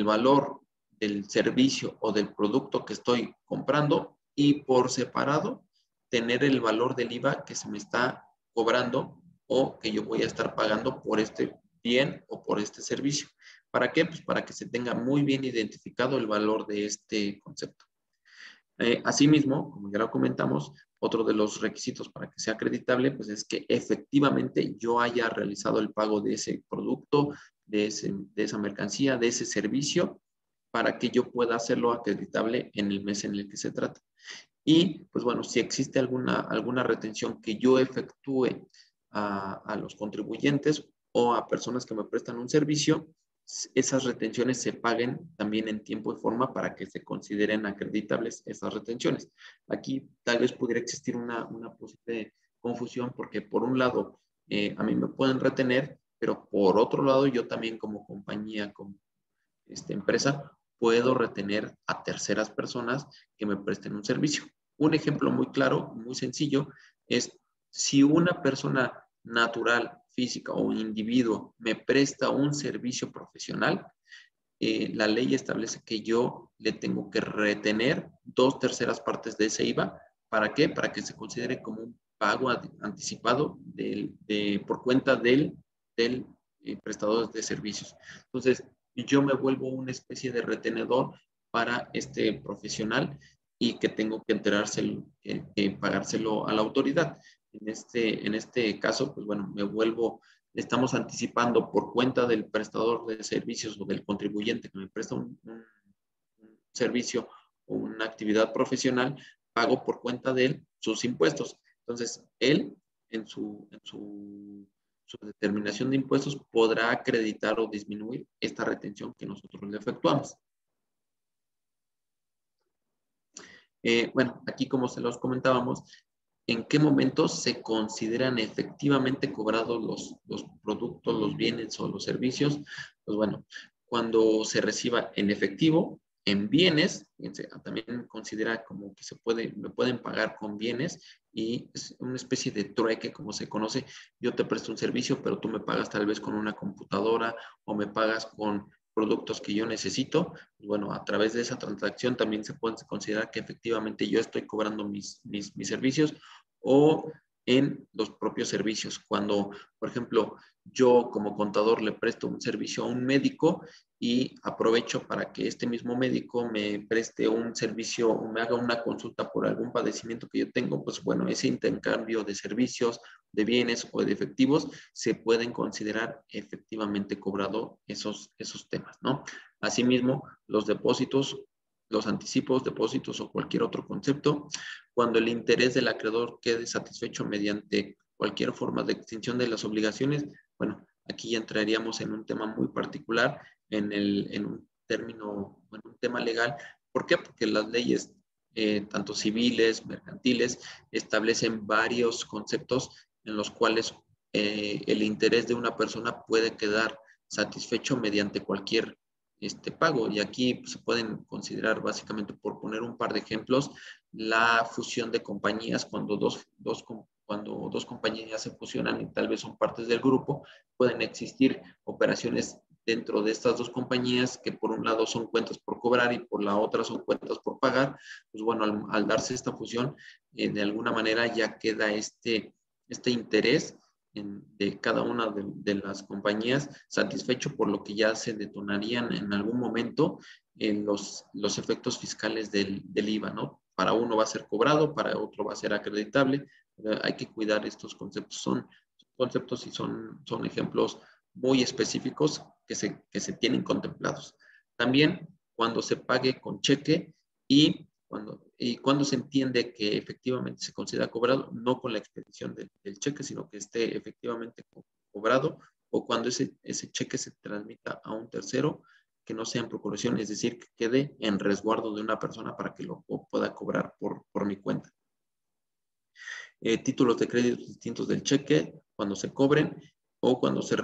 S1: valor del servicio o del producto que estoy comprando y por separado tener el valor del IVA que se me está cobrando o que yo voy a estar pagando por este bien o por este servicio. ¿Para qué? Pues para que se tenga muy bien identificado el valor de este concepto. Asimismo, como ya lo comentamos, otro de los requisitos para que sea acreditable pues es que efectivamente yo haya realizado el pago de ese producto, de esa mercancía, de ese servicio, para que yo pueda hacerlo acreditable en el mes en el que se trata. Y, pues bueno, si existe alguna retención que yo efectúe a los contribuyentes, o a personas que me prestan un servicio, esas retenciones se paguen también en tiempo y forma para que se consideren acreditables esas retenciones. Aquí tal vez pudiera existir una posible confusión porque por un lado a mí me pueden retener, pero por otro lado yo también como compañía, como empresa, puedo retener a terceras personas que me presten un servicio. Un ejemplo muy claro, muy sencillo, es si una persona natural, física o un individuo me presta un servicio profesional, la ley establece que yo le tengo que retener 2/3 de ese IVA. ¿Para qué? Para que se considere como un pago anticipado por cuenta del prestador de servicios. Entonces, yo me vuelvo una especie de retenedor para este profesional y que tengo que pagárselo a la autoridad. En este caso, pues bueno, estamos anticipando por cuenta del prestador de servicios o del contribuyente que me presta un servicio o una actividad profesional, pago por cuenta de él sus impuestos. Entonces, él su determinación de impuestos podrá acreditar o disminuir esta retención que nosotros le efectuamos. Bueno, aquí como se los comentábamos, ¿en qué momentos se consideran efectivamente cobrados los productos, los bienes o los servicios? Pues bueno, cuando se reciba en efectivo, en bienes, también considera como que me pueden pagar con bienes y es una especie de trueque, como se conoce. Yo te presto un servicio, pero tú me pagas tal vez con una computadora o me pagas con productos que yo necesito. Bueno, a través de esa transacción también se puede considerar que efectivamente yo estoy cobrando mis servicios o en los propios servicios. Cuando, por ejemplo, yo como contador le presto un servicio a un médico y aprovecho para que este mismo médico me preste un servicio o me haga una consulta por algún padecimiento que yo tengo, pues bueno, ese intercambio de servicios, de bienes o de efectivos se pueden considerar efectivamente cobrado esos temas, ¿no? Asimismo, los depósitos, los anticipos, depósitos o cualquier otro concepto, cuando el interés del acreedor quede satisfecho mediante cualquier forma de extinción de las obligaciones, bueno, aquí ya entraríamos en un tema muy particular, en un término, en un tema legal. ¿Por qué? Porque las leyes, tanto civiles, mercantiles, establecen varios conceptos en los cuales el interés de una persona puede quedar satisfecho mediante cualquier pago. Y aquí se pueden considerar básicamente, por poner un par de ejemplos, la fusión de compañías cuando cuando dos compañías se fusionan y tal vez son partes del grupo, pueden existir operaciones dentro de estas dos compañías que por un lado son cuentas por cobrar y por la otra son cuentas por pagar. Pues bueno, al darse esta fusión, de alguna manera ya queda este interés de cada una de las compañías satisfecho, por lo que ya se detonarían en algún momento los efectos fiscales del IVA, ¿no? Para uno va a ser cobrado, para otro va a ser acreditable. Hay que cuidar estos conceptos. Son conceptos y son ejemplos muy específicos que se tienen contemplados. También cuando se pague con cheque y cuando se entiende que efectivamente se considera cobrado, no con la expedición del cheque, sino que esté efectivamente cobrado, o cuando ese cheque se transmita a un tercero que no sea en procuración, es decir, que quede en resguardo de una persona para que lo pueda cobrar por mi cuenta. Títulos de crédito distintos del cheque, cuando se cobren o cuando se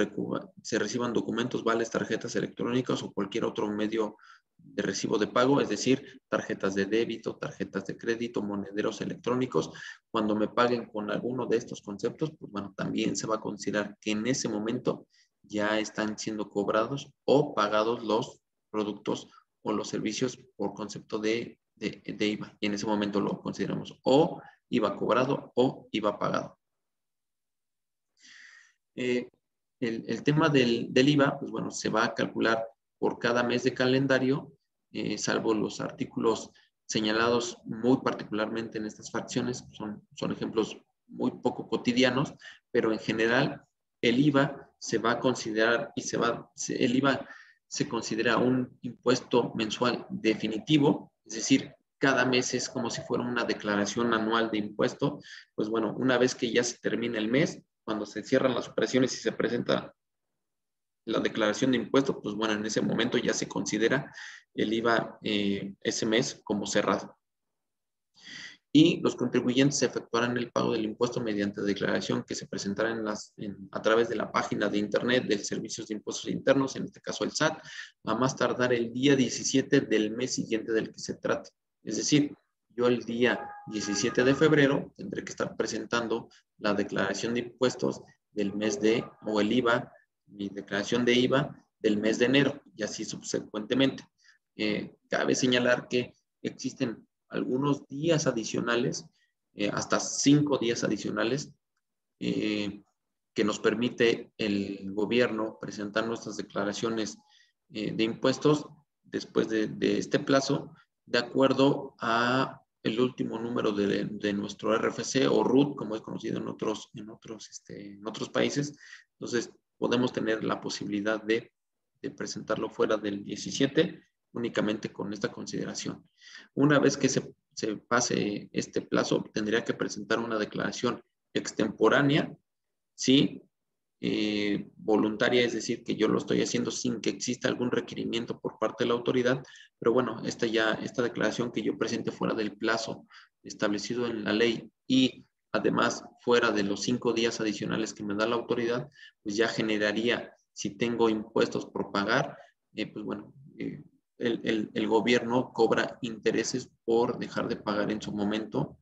S1: reciban documentos, vales, tarjetas electrónicas o cualquier otro medio de recibo de pago, es decir, tarjetas de débito, tarjetas de crédito, monederos electrónicos. Cuando me paguen con alguno de estos conceptos, pues bueno, también se va a considerar que en ese momento ya están siendo cobrados o pagados los productos o los servicios por concepto de IVA. Y en ese momento lo consideramos o IVA cobrado o IVA pagado. El tema del IVA, pues bueno, se va a calcular por cada mes de calendario, salvo los artículos señalados muy particularmente en estas fracciones, son ejemplos muy poco cotidianos, pero en general el IVA se va a considerar el IVA se considera un impuesto mensual definitivo, es decir, cada mes es como si fuera una declaración anual de impuesto. Pues bueno, una vez que ya se termina el mes, cuando se cierran las operaciones y se presenta la declaración de impuestos, pues bueno, en ese momento ya se considera el IVA ese mes como cerrado. Y los contribuyentes efectuarán el pago del impuesto mediante declaración que se presentará a través de la página de internet del Servicios de Impuestos Internos, en este caso el SAT, a más tardar el día 17 del mes siguiente del que se trate. Es decir, yo el día 17 de febrero tendré que estar presentando la declaración de impuestos del mes o el IVA, mi declaración de IVA del mes de enero, y así subsecuentemente. Cabe señalar que existen algunos días adicionales, hasta 5 días adicionales, que nos permite el gobierno presentar nuestras declaraciones de impuestos después de este plazo, de acuerdo a el último número de nuestro RFC o RUT, como es conocido en otros países. Entonces, podemos tener la posibilidad de presentarlo fuera del 17, únicamente con esta consideración. Una vez que se pase este plazo, tendría que presentar una declaración extemporánea, ¿sí? Voluntaria, es decir, que yo lo estoy haciendo sin que exista algún requerimiento por parte de la autoridad, pero bueno, esta declaración que yo presente fuera del plazo establecido en la ley y además fuera de los 5 días adicionales que me da la autoridad, pues ya generaría, si tengo impuestos por pagar, pues bueno, el gobierno cobra intereses por dejar de pagar en su momento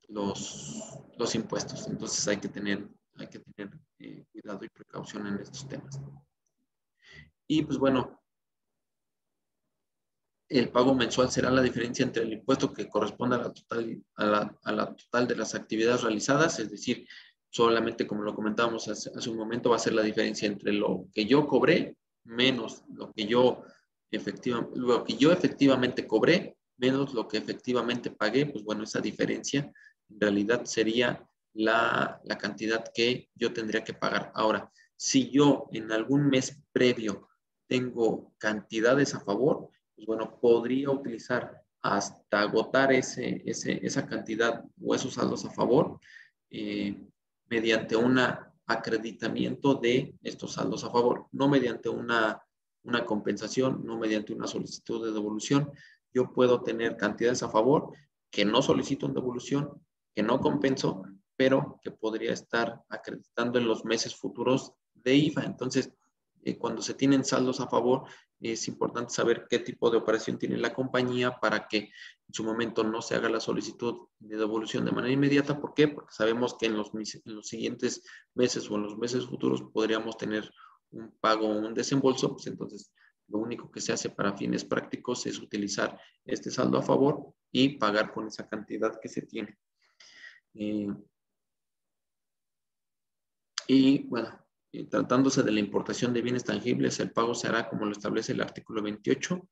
S1: los impuestos. Entonces hay que tener cuidado y precaución en estos temas. Y pues bueno, el pago mensual será la diferencia entre el impuesto que corresponde a la total de las actividades realizadas, es decir, solamente como lo comentábamos hace un momento, va a ser la diferencia entre lo que yo cobré menos lo que yo efectivamente cobré menos lo que efectivamente pagué. Pues bueno, esa diferencia en realidad sería la cantidad que yo tendría que pagar. Ahora, si yo en algún mes previo tengo cantidades a favor, pues bueno, podría utilizar hasta agotar esa cantidad o esos saldos a favor mediante un acreditamiento de estos saldos a favor, no mediante una compensación, no mediante una solicitud de devolución. Yo puedo tener cantidades a favor que no solicito en devolución, que no compenso, pero que podría estar acreditando en los meses futuros de IVA. Entonces, cuando se tienen saldos a favor, es importante saber qué tipo de operación tiene la compañía para que en su momento no se haga la solicitud de devolución de manera inmediata. ¿Por qué? Porque sabemos que en los siguientes meses o en los meses futuros podríamos tener un pago o un desembolso. Pues entonces, lo único que se hace para fines prácticos es utilizar este saldo a favor y pagar con esa cantidad que se tiene. Y bueno, tratándose de la importación de bienes tangibles, el pago se hará como lo establece el artículo 28.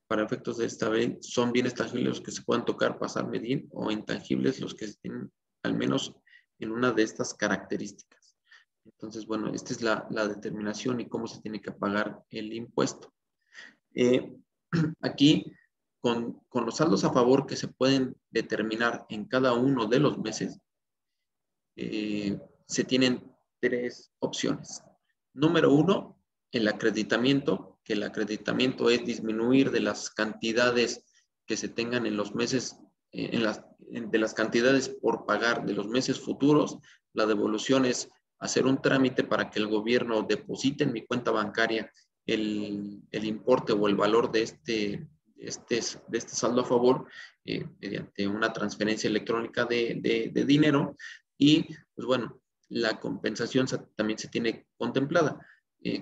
S1: Para efectos de esta ley, son bienes tangibles los que se puedan tocar, pasar, medir, o intangibles los que estén al menos en una de estas características. Entonces, bueno, esta es la determinación y cómo se tiene que pagar el impuesto. Aquí, con los saldos a favor que se pueden determinar en cada uno de los meses, se tienen 3 opciones. Número 1, el acreditamiento, que el acreditamiento es disminuir de las cantidades que se tengan en los meses, de las cantidades por pagar de los meses futuros. La devolución es hacer un trámite para que el gobierno deposite en mi cuenta bancaria el importe o el valor de este saldo a favor mediante una transferencia electrónica de dinero. Y pues bueno, la compensación también se tiene contemplada.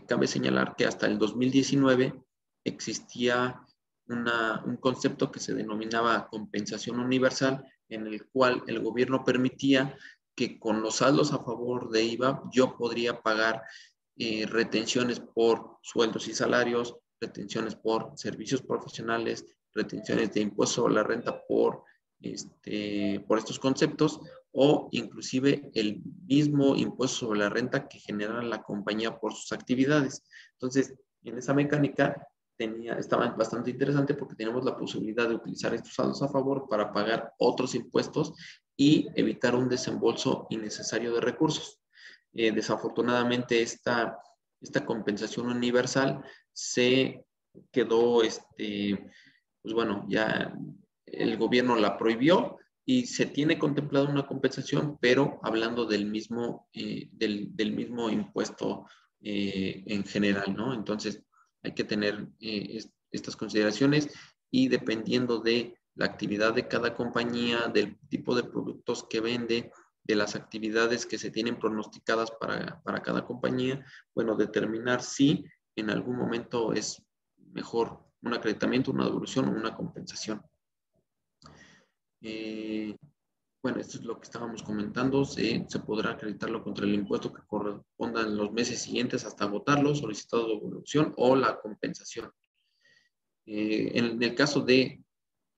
S1: Cabe señalar que hasta el 2019 existía un concepto que se denominaba compensación universal, en el cual el gobierno permitía que con los saldos a favor de IVA yo podría pagar retenciones por sueldos y salarios, retenciones por servicios profesionales, retenciones de impuesto sobre la renta por estos conceptos, o inclusive el mismo impuesto sobre la renta que genera la compañía por sus actividades. Entonces, en esa mecánica estaba bastante interesante porque tenemos la posibilidad de utilizar estos saldos a favor para pagar otros impuestos y evitar un desembolso innecesario de recursos. Desafortunadamente, esta compensación universal se quedó, pues bueno, ya el gobierno la prohibió y se tiene contemplado una compensación, pero hablando del mismo, del mismo impuesto en general, ¿no? Entonces, hay que tener estas consideraciones y dependiendo de la actividad de cada compañía, del tipo de productos que vende, de las actividades que se tienen pronosticadas para cada compañía, bueno, determinar si en algún momento es mejor un acreditamiento, una devolución o una compensación. Bueno, esto es lo que estábamos comentando. Se podrá acreditarlo contra el impuesto que corresponda en los meses siguientes hasta agotarlo, solicitado devolución o la compensación. En el caso de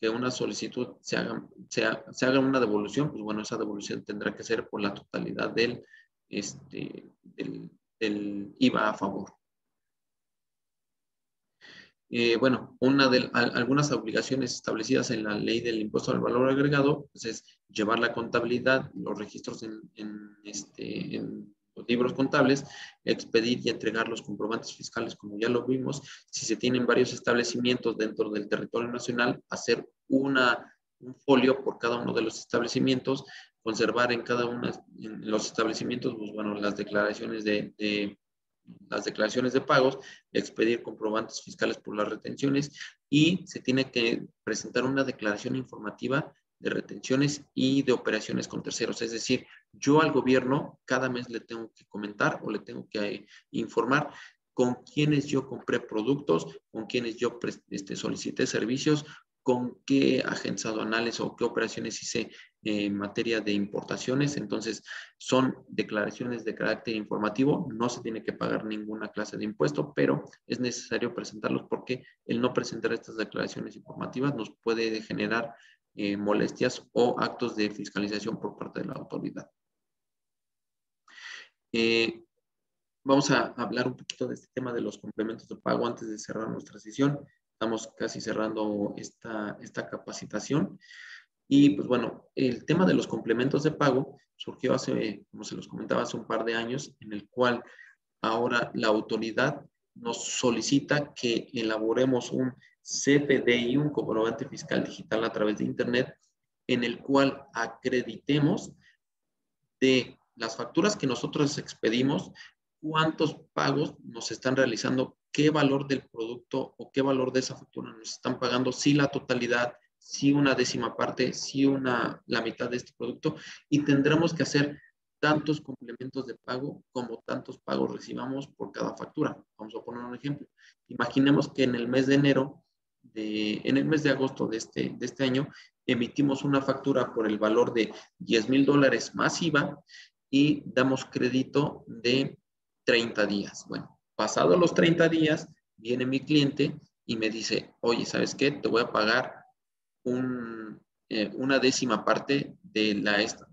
S1: que una solicitud se haga una devolución, pues bueno, esa devolución tendrá que ser por la totalidad del IVA a favor. Bueno, algunas obligaciones establecidas en la ley del impuesto al valor agregado, pues es llevar la contabilidad, los registros en los libros contables, expedir y entregar los comprobantes fiscales, como ya lo vimos. Si se tienen varios establecimientos dentro del territorio nacional, hacer un folio por cada uno de los establecimientos, conservar en cada uno de los establecimientos, pues bueno, las declaraciones de pagos, expedir comprobantes fiscales por las retenciones y se tiene que presentar una declaración informativa de retenciones y de operaciones con terceros. Es decir, yo al gobierno cada mes le tengo que comentar o le tengo que informar con quienes yo compré productos, con quienes yo solicité servicios, con qué agentes aduanales o qué operaciones hice en materia de importaciones. Entonces, son declaraciones de carácter informativo, no se tiene que pagar ninguna clase de impuesto, pero es necesario presentarlos porque el no presentar estas declaraciones informativas nos puede generar molestias o actos de fiscalización por parte de la autoridad. Vamos a hablar un poquito de este tema de los complementos de pago antes de cerrar nuestra sesión. Estamos casi cerrando esta capacitación. Y pues bueno, el tema de los complementos de pago surgió hace, como se los comentaba, hace un par de años, en el cual ahora la autoridad nos solicita que elaboremos un CFDI, un comprobante fiscal digital a través de Internet, en el cual acreditemos de las facturas que nosotros expedimos, cuántos pagos nos están realizando, qué valor del producto o qué valor de esa factura nos están pagando, si la totalidad, si una décima parte, si la mitad de este producto, y tendremos que hacer tantos complementos de pago como tantos pagos recibamos por cada factura. Vamos a poner un ejemplo. Imaginemos que en el mes de enero, en el mes de agosto de este año, emitimos una factura por el valor de $10,000 más IVA y damos crédito de 30 días. Bueno, pasados los 30 días, viene mi cliente y me dice, oye, ¿sabes qué? Te voy a pagar una décima parte de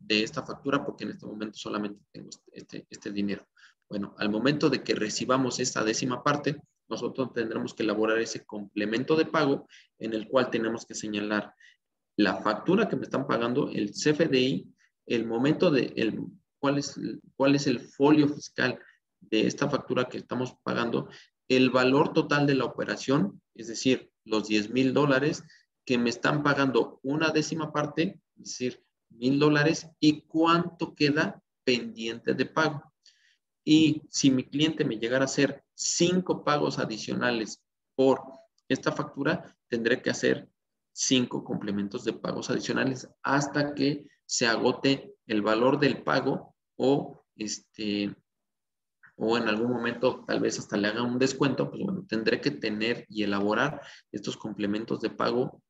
S1: esta factura porque en este momento solamente tengo este dinero. Bueno, al momento de que recibamos esta décima parte, nosotros tendremos que elaborar ese complemento de pago en el cual tenemos que señalar la factura que me están pagando, el CFDI, el momento de cuál es el folio fiscal de esta factura que estamos pagando, el valor total de la operación, es decir, los $10,000 que me están pagando una décima parte, es decir, $1,000 y cuánto queda pendiente de pago. Y si mi cliente me llegara a hacer 5 pagos adicionales por esta factura, tendré que hacer 5 complementos de pagos adicionales hasta que se agote el valor del pago o en algún momento tal vez hasta le haga un descuento, pues bueno, tendré que tener y elaborar estos complementos de pago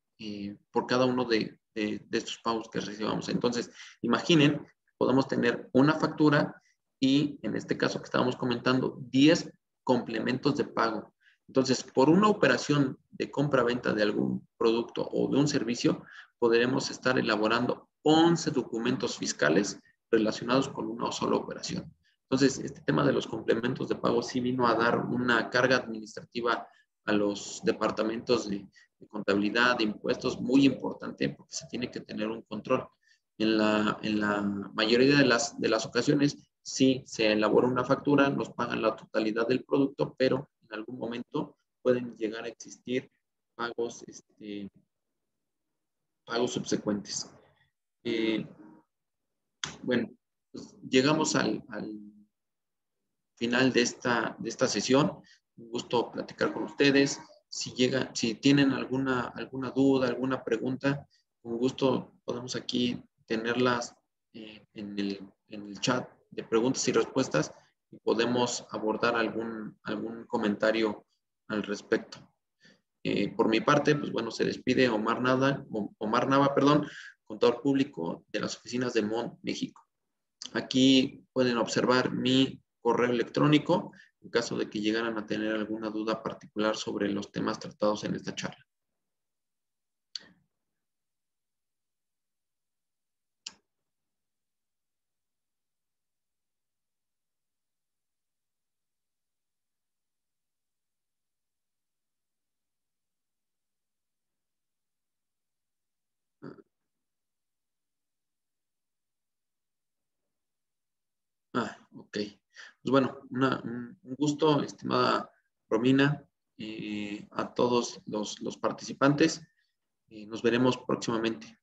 S1: por cada uno de estos pagos que recibamos. Entonces, imaginen, podemos tener una factura y en este caso que estábamos comentando, 10 complementos de pago. Entonces, por una operación de compra-venta de algún producto o de un servicio, podremos estar elaborando 11 documentos fiscales relacionados con una sola operación. Entonces, este tema de los complementos de pago sí vino a dar una carga administrativa a los departamentos de contabilidad, de impuestos, muy importante porque se tiene que tener un control. En la mayoría de las ocasiones si se elabora una factura, nos pagan la totalidad del producto, pero en algún momento pueden llegar a existir pagos, pagos subsecuentes. Bueno, pues llegamos al final de esta sesión. Un gusto platicar con ustedes. Si tienen alguna duda, alguna pregunta, con gusto podemos aquí tenerlas en el chat de preguntas y respuestas y podemos abordar algún comentario al respecto. Por mi parte, pues bueno, se despide Omar Nava, perdón, contador público de las oficinas de Mont, México. Aquí pueden observar mi correo electrónico en caso de que llegaran a tener alguna duda particular sobre los temas tratados en esta charla. Ok. Pues bueno, un gusto, estimada Romina, a todos los participantes. Nos veremos próximamente.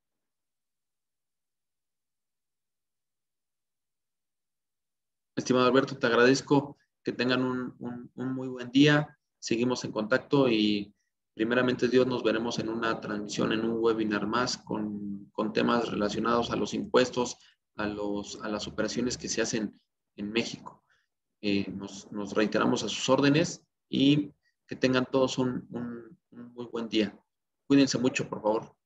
S1: Estimado Alberto, te agradezco que tengan un muy buen día. Seguimos en contacto y primeramente Dios nos veremos en una transmisión, en un webinar más con temas relacionados a los impuestos, a las operaciones que se hacen en México. Nos reiteramos a sus órdenes y que tengan todos un muy buen día. Cuídense mucho, por favor.